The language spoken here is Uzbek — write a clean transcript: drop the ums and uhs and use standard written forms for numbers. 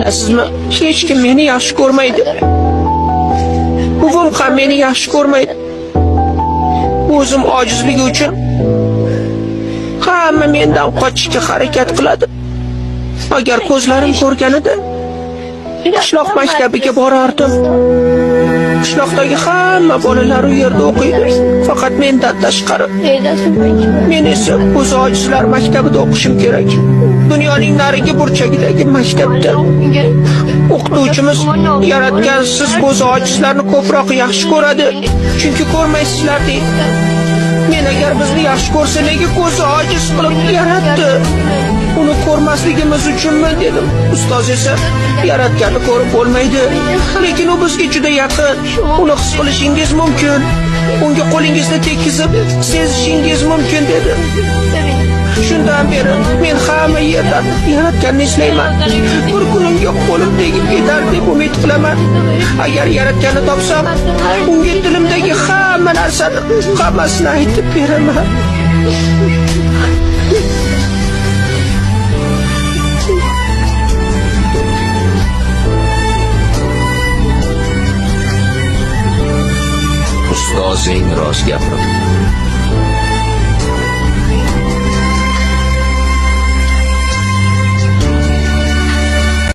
Bilasizmi, hech kim meni yaxshi ko'rmaydi. Buvim ham meni yaxshi ko'rmaydi. O'zim ojizligi uchun hamma mendan qochishga harakat qiladi. Agar ko'zlarim ko'rganida qishloq maktabiga borardim. Qishloqdagi hamma bolalar u yerda o'qiydi, faqat mendan tashqari. Men esa ko'zi ojizlar maktabida o'qishim kerak. Dunyoning narigi burchagidagi maktabda. O'qituvchimiz yaratgan siz ko'zi ojizlarni ko'proq yaxshi ko'radi, chunki ko'rmaysizlar deydi. Men agar bizni yaxshi ko'rsa, nega ko'zi ojiz qilib yaratdi? Uni ko'rmasligimiz uchunmi dedim. Ustoz esa yaratganni ko'rib bo'lmaydi, lekin u bizga juda yaqin. Uni his qilishingiz mumkin. Unga qo'lingizni tekkizib sezishingiz mumkin dedi. Shundan beri men hamma yerdan yaratganni eslayman. Bir kunimga qo'lim tegib ketar deb umid qilaman. Agar yaratganni topsam, unga dilimdagi hamma narsani, hammasini aytib beraman. Ustozing rost gapirdi.